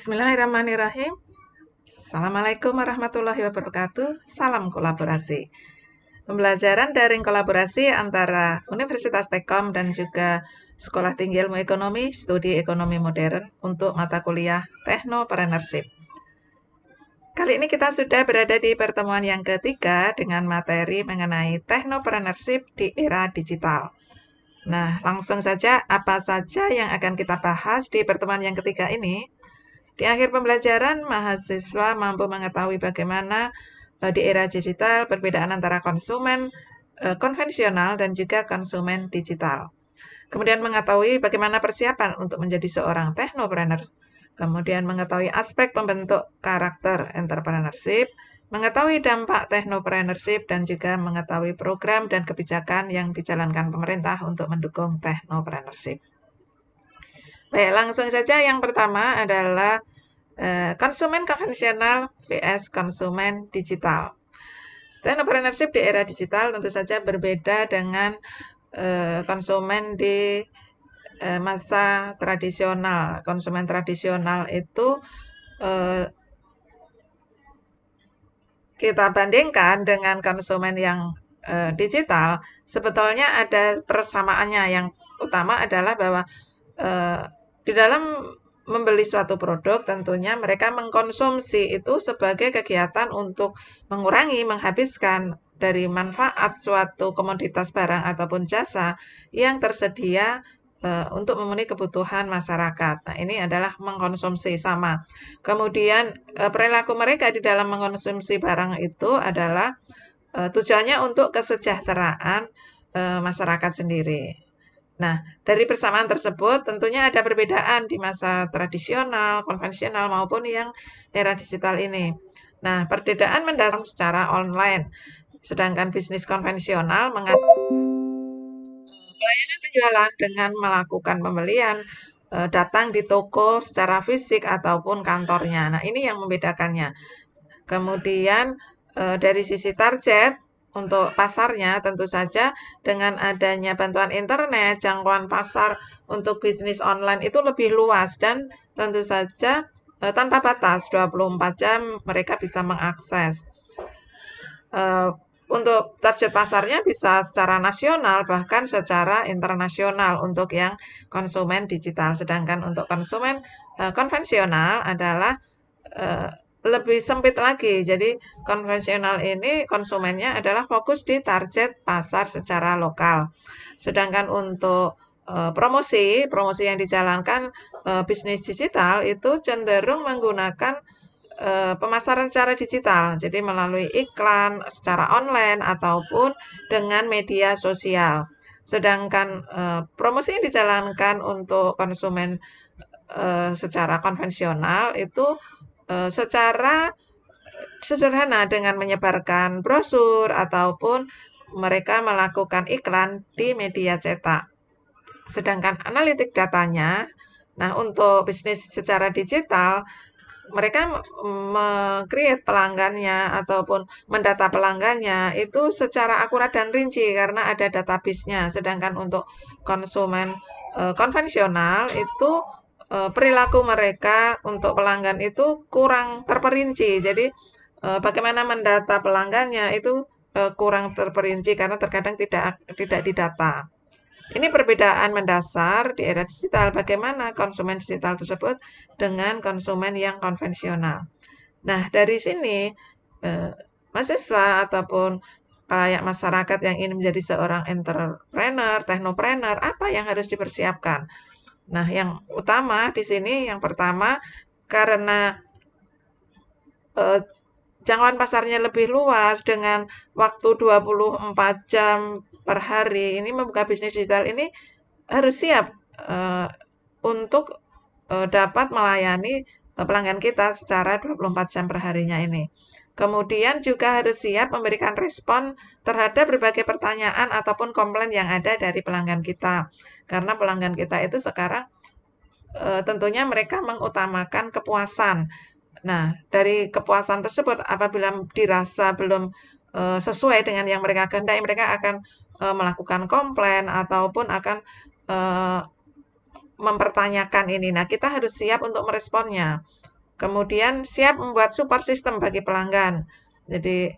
Bismillahirrahmanirrahim. Assalamualaikum warahmatullahi wabarakatuh. Salam kolaborasi. Pembelajaran daring kolaborasi antara Universitas Tekom dan juga Sekolah Tinggi Ilmu Ekonomi, Studi Ekonomi Modern untuk mata kuliah Technopreneurship. Kali ini kita sudah berada di pertemuan yang ketiga dengan materi mengenai Technopreneurship di era digital. Nah, langsung saja apa saja yang akan kita bahas di pertemuan yang ketiga ini. Di akhir pembelajaran, mahasiswa mampu mengetahui bagaimana di era digital perbedaan antara konsumen konvensional dan juga konsumen digital. Kemudian mengetahui bagaimana persiapan untuk menjadi seorang technopreneur. Kemudian mengetahui aspek pembentuk karakter entrepreneurship, mengetahui dampak technopreneurship, dan juga mengetahui program dan kebijakan yang dijalankan pemerintah untuk mendukung technopreneurship. Baik, langsung saja yang pertama adalah konsumen konvensional vs konsumen digital. Technopreneurship di era digital tentu saja berbeda dengan konsumen di masa tradisional. Konsumen tradisional itu kita bandingkan dengan konsumen yang digital, sebetulnya ada persamaannya. Yang utama adalah bahwa di dalam membeli suatu produk, tentunya mereka mengkonsumsi itu sebagai kegiatan untuk mengurangi, menghabiskan dari manfaat suatu komoditas barang ataupun jasa yang tersedia untuk memenuhi kebutuhan masyarakat. Nah, ini adalah mengkonsumsi sama. Kemudian perilaku mereka di dalam mengkonsumsi barang itu adalah tujuannya untuk kesejahteraan masyarakat sendiri. Nah, dari persamaan tersebut tentunya ada perbedaan di masa tradisional, konvensional maupun yang era digital ini. Nah, perbedaan mendasar secara online, sedangkan bisnis konvensional pelayanan penjualan dengan melakukan pembelian datang di toko secara fisik ataupun kantornya. Nah, ini yang membedakannya. Kemudian dari sisi target untuk pasarnya tentu saja dengan adanya bantuan internet, jangkauan pasar untuk bisnis online itu lebih luas dan tentu saja tanpa batas 24 jam mereka bisa mengakses. Untuk target pasarnya bisa secara nasional bahkan secara internasional untuk yang konsumen digital. Sedangkan untuk konsumen konvensional adalah lebih sempit lagi. Jadi konvensional ini konsumennya adalah fokus di target pasar secara lokal. Sedangkan untuk promosi yang dijalankan bisnis digital itu cenderung menggunakan pemasaran secara digital. Jadi melalui iklan secara online ataupun dengan media sosial. Sedangkan promosi yang dijalankan untuk konsumen secara konvensional itu secara sederhana dengan menyebarkan brosur ataupun mereka melakukan iklan di media cetak. Sedangkan analitik datanya, nah untuk bisnis secara digital, mereka meng-create pelanggannya ataupun mendata pelanggannya itu secara akurat dan rinci karena ada database-nya. Sedangkan untuk konsumen konvensional itu perilaku mereka untuk pelanggan itu kurang terperinci. Jadi bagaimana mendata pelanggannya itu kurang terperinci karena terkadang tidak didata. Ini perbedaan mendasar di era digital. Bagaimana konsumen digital tersebut dengan konsumen yang konvensional. Nah, dari sini mahasiswa ataupun kalayak masyarakat yang ingin menjadi seorang entrepreneur, technopreneur, apa yang harus dipersiapkan? Nah, yang utama di sini yang pertama karena jangkauan pasarnya lebih luas dengan waktu 24 jam per hari. Ini membuka bisnis digital ini harus siap untuk dapat melayani pelanggan kita secara 24 jam per harinya ini. Kemudian juga harus siap memberikan respon terhadap berbagai pertanyaan ataupun komplain yang ada dari pelanggan kita. Karena pelanggan kita itu sekarang tentunya mereka mengutamakan kepuasan. Nah, dari kepuasan tersebut apabila dirasa belum sesuai dengan yang mereka kehendaki, mereka akan melakukan komplain ataupun akan mempertanyakan ini. Nah, kita harus siap untuk meresponnya. Kemudian siap membuat support system bagi pelanggan. Jadi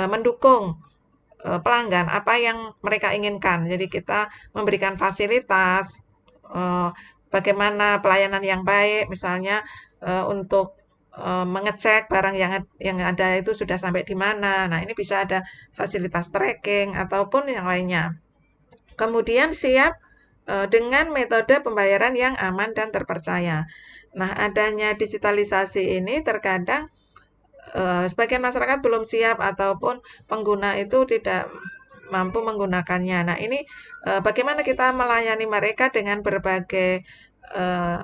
mendukung pelanggan apa yang mereka inginkan. Jadi kita memberikan fasilitas, bagaimana pelayanan yang baik, misalnya untuk mengecek barang yang ada itu sudah sampai di mana. Nah, ini bisa ada fasilitas tracking ataupun yang lainnya. Kemudian siap dengan metode pembayaran yang aman dan terpercaya. Nah, adanya digitalisasi ini terkadang sebagian masyarakat belum siap ataupun pengguna itu tidak mampu menggunakannya. Nah, ini bagaimana kita melayani mereka dengan berbagai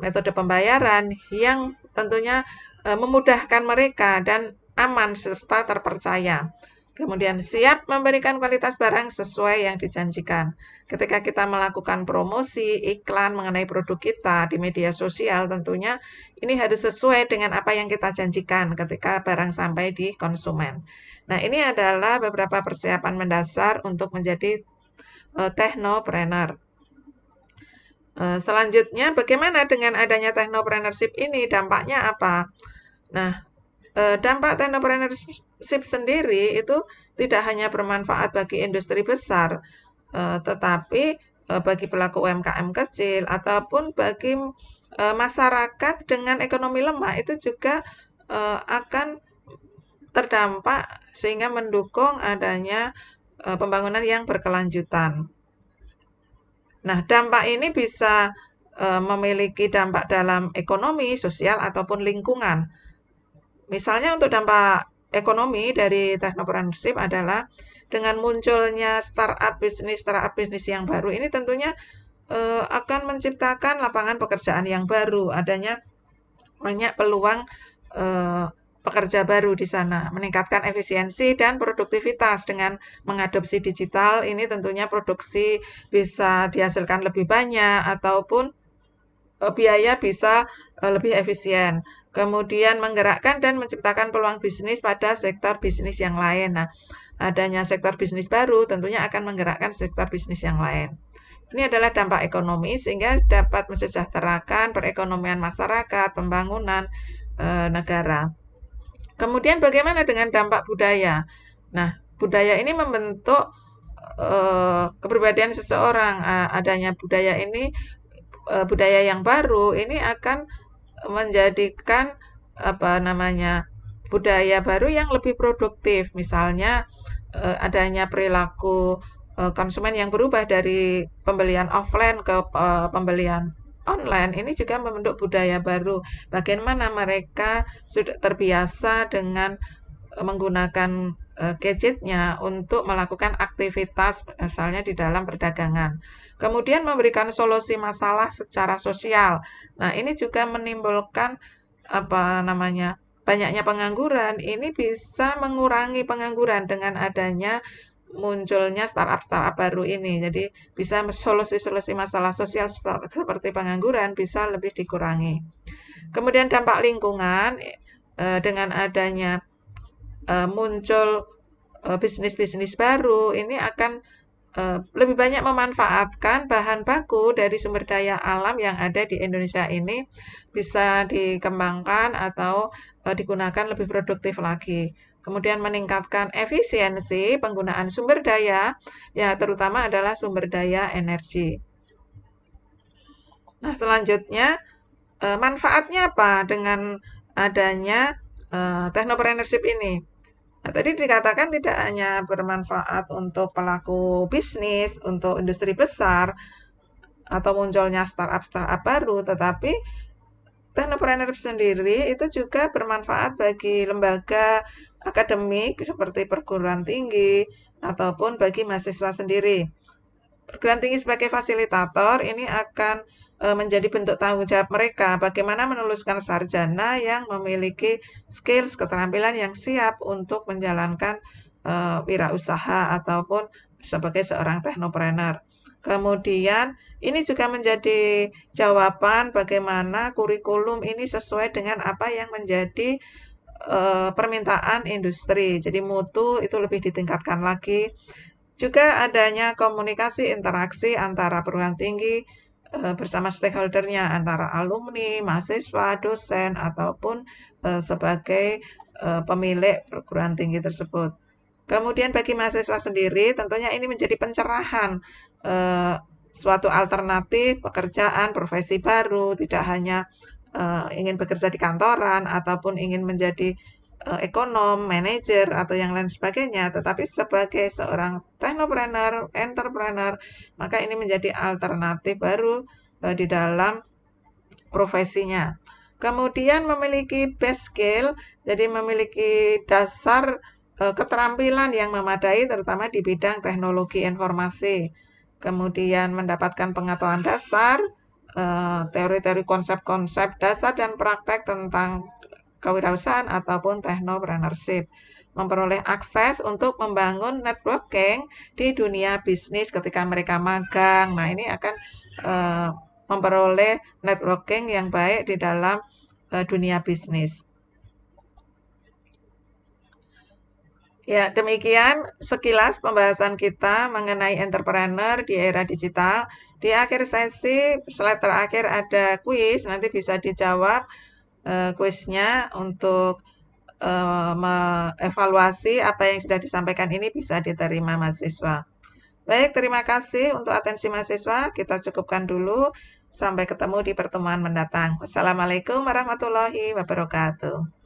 metode pembayaran yang tentunya memudahkan mereka dan aman serta terpercaya. Kemudian siap memberikan kualitas barang sesuai yang dijanjikan. Ketika kita melakukan promosi, iklan mengenai produk kita di media sosial, tentunya ini harus sesuai dengan apa yang kita janjikan ketika barang sampai di konsumen. Nah, ini adalah beberapa persiapan mendasar untuk menjadi technopreneur. Selanjutnya, bagaimana dengan adanya technopreneurship ini? Dampaknya apa? Nah, dampak technopreneurship sendiri itu tidak hanya bermanfaat bagi industri besar, tetapi bagi pelaku UMKM kecil ataupun bagi masyarakat dengan ekonomi lemah itu juga akan terdampak sehingga mendukung adanya pembangunan yang berkelanjutan. Nah, dampak ini bisa memiliki dampak dalam ekonomi, sosial, ataupun lingkungan. Misalnya untuk dampak ekonomi dari technopreneurship adalah dengan munculnya startup bisnis yang baru ini tentunya akan menciptakan lapangan pekerjaan yang baru, adanya banyak peluang pekerja baru di sana, meningkatkan efisiensi dan produktivitas dengan mengadopsi digital. Ini tentunya produksi bisa dihasilkan lebih banyak ataupun biaya bisa lebih efisien. Kemudian menggerakkan dan menciptakan peluang bisnis pada sektor bisnis yang lain. Nah, adanya sektor bisnis baru tentunya akan menggerakkan sektor bisnis yang lain. Ini adalah dampak ekonomi sehingga dapat mensejahterakan perekonomian masyarakat, pembangunan negara. Kemudian bagaimana dengan dampak budaya? Nah, budaya ini membentuk kepribadian seseorang. Adanya budaya ini budaya yang baru ini akan menjadikan budaya baru yang lebih produktif. Misalnya adanya perilaku konsumen yang berubah dari pembelian offline ke pembelian online ini juga membentuk budaya baru. Bagaimana mereka sudah terbiasa dengan menggunakan gadgetnya untuk melakukan aktivitas misalnya di dalam perdagangan. Kemudian memberikan solusi masalah secara sosial. Nah, ini juga menimbulkan banyaknya pengangguran. Ini bisa mengurangi pengangguran dengan adanya munculnya startup baru ini. Jadi bisa solusi-solusi masalah sosial seperti pengangguran bisa lebih dikurangi. Kemudian dampak lingkungan dengan adanya muncul bisnis-bisnis baru ini akan lebih banyak memanfaatkan bahan baku dari sumber daya alam yang ada di Indonesia ini bisa dikembangkan atau digunakan lebih produktif lagi. Kemudian meningkatkan efisiensi penggunaan sumber daya, ya terutama adalah sumber daya energi. Nah, selanjutnya manfaatnya apa dengan adanya technopreneurship ini? Nah, tadi dikatakan tidak hanya bermanfaat untuk pelaku bisnis, untuk industri besar, atau munculnya startup baru, tetapi technopreneurship sendiri itu juga bermanfaat bagi lembaga akademik seperti perguruan tinggi ataupun bagi mahasiswa sendiri. Perguruan tinggi sebagai fasilitator ini akan menjadi bentuk tanggung jawab mereka bagaimana menuluskan sarjana yang memiliki skills, keterampilan yang siap untuk menjalankan wirausaha ataupun sebagai seorang technopreneur. Kemudian ini juga menjadi jawaban bagaimana kurikulum ini sesuai dengan apa yang menjadi permintaan industri. Jadi mutu itu lebih ditingkatkan lagi. Juga adanya komunikasi interaksi antara perguruan tinggi bersama stakeholder-nya antara alumni, mahasiswa, dosen, ataupun sebagai pemilik perguruan tinggi tersebut. Kemudian bagi mahasiswa sendiri tentunya ini menjadi pencerahan suatu alternatif pekerjaan, profesi baru, tidak hanya ingin bekerja di kantoran ataupun ingin menjadi ekonom, manajer, atau yang lain sebagainya, tetapi sebagai seorang technopreneur, entrepreneur, maka ini menjadi alternatif baru di dalam profesinya. Kemudian memiliki base skill, jadi memiliki dasar keterampilan yang memadai terutama di bidang teknologi informasi. Kemudian mendapatkan pengetahuan dasar, teori-teori konsep-konsep dasar dan praktek tentang kewirausahaan ataupun technopreneurship. Memperoleh akses untuk membangun networking di dunia bisnis ketika mereka magang. Nah, ini akan memperoleh networking yang baik di dalam dunia bisnis. Ya, demikian sekilas pembahasan kita mengenai entrepreneur di era digital. Di akhir sesi, slide terakhir ada kuis, nanti bisa dijawab kuisnya untuk mengevaluasi apa yang sudah disampaikan ini bisa diterima mahasiswa. Baik, terima kasih untuk atensi mahasiswa. Kita cukupkan dulu. Sampai ketemu di pertemuan mendatang. Wassalamualaikum warahmatullahi wabarakatuh.